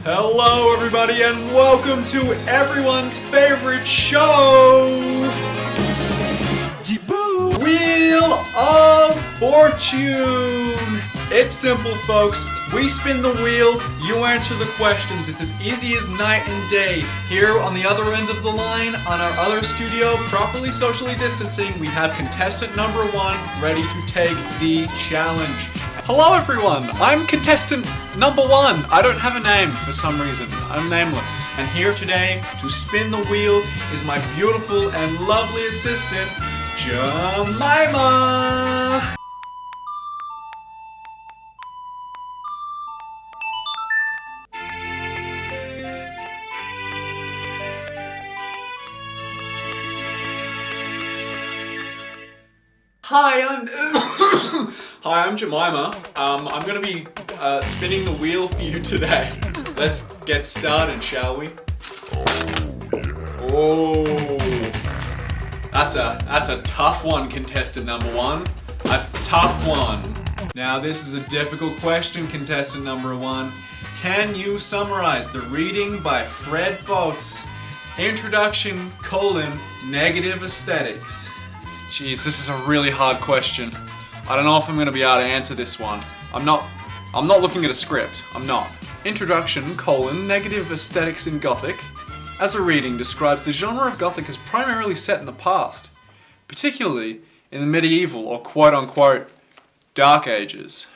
Hello everybody and welcome to everyone's favorite show! Wheel of Fortune! It's simple folks, we spin the wheel, you answer the questions. It's as easy as night and day. Here on the other end of the line, on our other studio, properly socially distancing, we have contestant number 1 ready to take the challenge. Hello everyone, I'm contestant number 1. I don't have a name for some reason. I'm nameless. And here today to spin the wheel is my beautiful and lovely assistant, Jemima. Hi, I'm Jemima. I'm gonna be spinning the wheel for you today. Let's get started, shall we? Oh, that's a tough one, contestant number 1. A tough one. Now, this is a difficult question, contestant number 1. Can you summarize the reading by Fred Boats, Introduction, Negative Aesthetics? Jeez, this is a really hard question. I don't know if I'm going to be able to answer this one. I'm not looking at a script. I'm not. Introduction, Negative Aesthetics in Gothic, as a reading describes the genre of Gothic as primarily set in the past, particularly in the medieval or quote-unquote Dark Ages.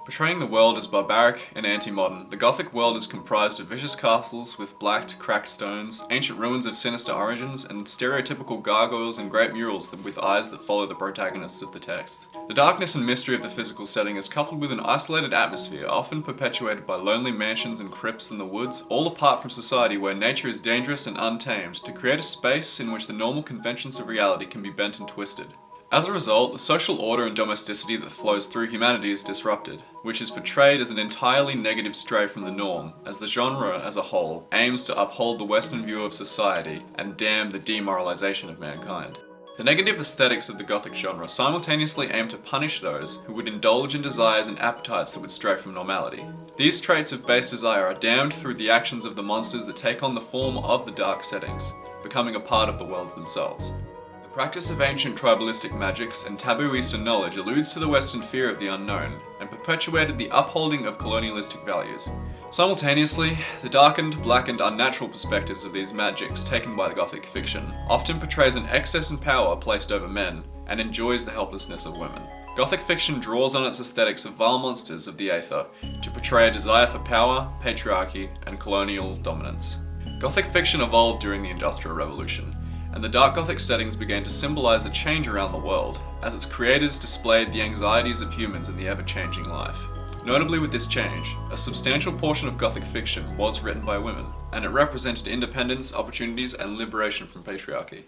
Portraying the world as barbaric and anti-modern, the Gothic world is comprised of vicious castles with black, cracked stones, ancient ruins of sinister origins, and stereotypical gargoyles and great murals with eyes that follow the protagonists of the text. The darkness and mystery of the physical setting is coupled with an isolated atmosphere, often perpetuated by lonely mansions and crypts in the woods, all apart from society where nature is dangerous and untamed, to create a space in which the normal conventions of reality can be bent and twisted. As a result, the social order and domesticity that flows through humanity is disrupted, which is portrayed as an entirely negative stray from the norm, as the genre as a whole aims to uphold the Western view of society and damn the demoralization of mankind. The negative aesthetics of the Gothic genre simultaneously aim to punish those who would indulge in desires and appetites that would stray from normality. These traits of base desire are damned through the actions of the monsters that take on the form of the dark settings, becoming a part of the worlds themselves. The practice of ancient tribalistic magics and taboo Eastern knowledge alludes to the Western fear of the unknown, and perpetuated the upholding of colonialistic values. Simultaneously, the darkened, blackened, unnatural perspectives of these magics taken by the Gothic fiction often portrays an excess in power placed over men, and enjoys the helplessness of women. Gothic fiction draws on its aesthetics of vile monsters of the aether to portray a desire for power, patriarchy, and colonial dominance. Gothic fiction evolved during the Industrial Revolution, and the dark Gothic settings began to symbolize a change around the world, as its creators displayed the anxieties of humans in the ever-changing life. Notably with this change, a substantial portion of Gothic fiction was written by women, and it represented independence, opportunities, and liberation from patriarchy.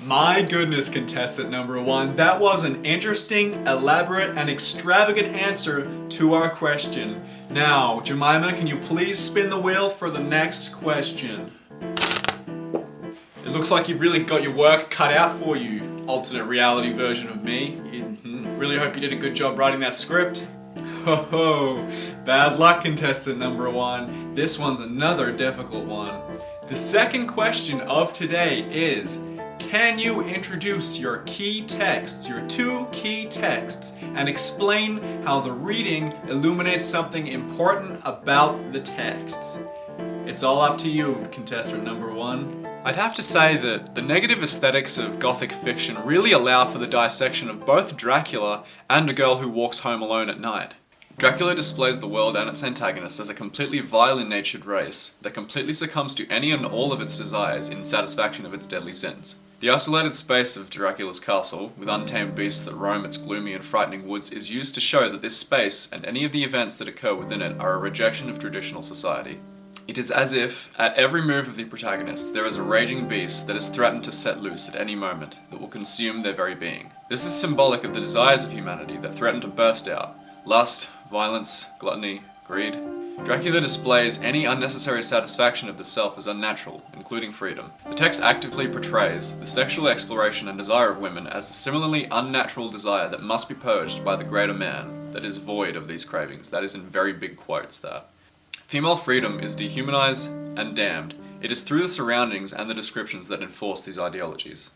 My goodness, contestant number 1, that was an interesting, elaborate, and extravagant answer to our question. Now, Jemima, can you please spin the wheel for the next question? It looks like you've really got your work cut out for you, alternate reality version of me. Really hope you did a good job writing that script. Ho ho! Bad luck, contestant number 1. This one's another difficult one. The second question of today is, can you introduce your key texts, your 2 key texts, and explain how the reading illuminates something important about the texts? It's all up to you, contestant number 1. I'd have to say that the negative aesthetics of Gothic fiction really allow for the dissection of both Dracula and a girl who walks home alone at night. Dracula displays the world and its antagonists as a completely vile-natured race that completely succumbs to any and all of its desires in satisfaction of its deadly sins. The isolated space of Dracula's castle, with untamed beasts that roam its gloomy and frightening woods, is used to show that this space and any of the events that occur within it are a rejection of traditional society. It is as if, at every move of the protagonists, there is a raging beast that is threatened to set loose at any moment that will consume their very being. This is symbolic of the desires of humanity that threaten to burst out. Lust, violence, gluttony, greed. Dracula displays any unnecessary satisfaction of the self as unnatural, including freedom. The text actively portrays the sexual exploration and desire of women as a similarly unnatural desire that must be purged by the greater man that is void of these cravings. That is in very big quotes there. Female freedom is dehumanized and damned. It is through the surroundings and the descriptions that enforce these ideologies.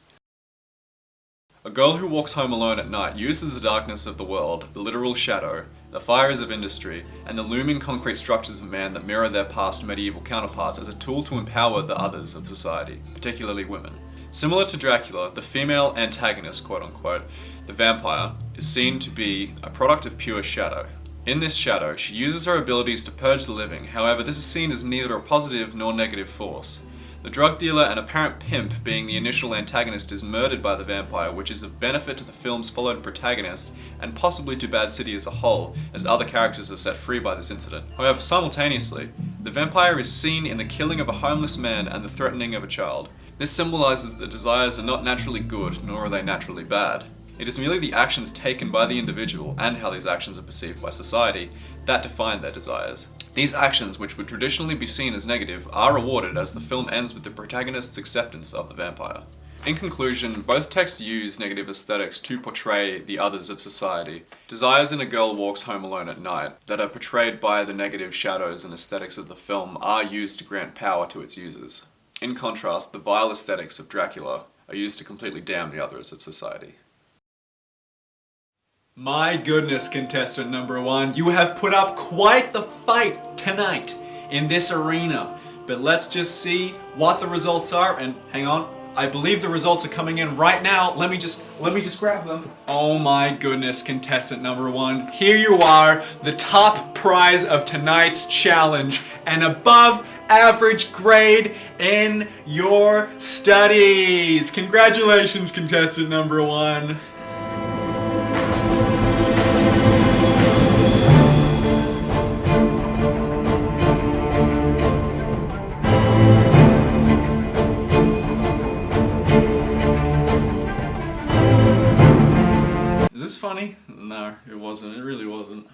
A girl who walks home alone at night uses the darkness of the world, the literal shadow, the fires of industry, and the looming concrete structures of man that mirror their past medieval counterparts as a tool to empower the others of society, particularly women. Similar to Dracula, the female antagonist, quote-unquote, the vampire, is seen to be a product of pure shadow. In this shadow, she uses her abilities to purge the living, however this is seen as neither a positive nor negative force. The drug dealer and apparent pimp, being the initial antagonist, is murdered by the vampire, which is a benefit to the film's followed protagonist, and possibly to Bad City as a whole, as other characters are set free by this incident. However, simultaneously, the vampire is seen in the killing of a homeless man and the threatening of a child. This symbolizes that desires are not naturally good, nor are they naturally bad. It is merely the actions taken by the individual, and how these actions are perceived by society, that define their desires. These actions, which would traditionally be seen as negative, are rewarded as the film ends with the protagonist's acceptance of the vampire. In conclusion, both texts use negative aesthetics to portray the others of society. Desires in A Girl Walks Home Alone at Night, that are portrayed by the negative shadows and aesthetics of the film, are used to grant power to its users. In contrast, the vile aesthetics of Dracula are used to completely damn the others of society. My goodness, contestant number one, you have put up quite the fight tonight in this arena. But let's just see what the results are, and hang on, I believe the results are coming in right now. Let me just grab them. Oh my goodness, contestant number one, here you are, the top prize of tonight's challenge, an above average grade in your studies. Congratulations, contestant number one. Is this funny? No, it wasn't. It really wasn't.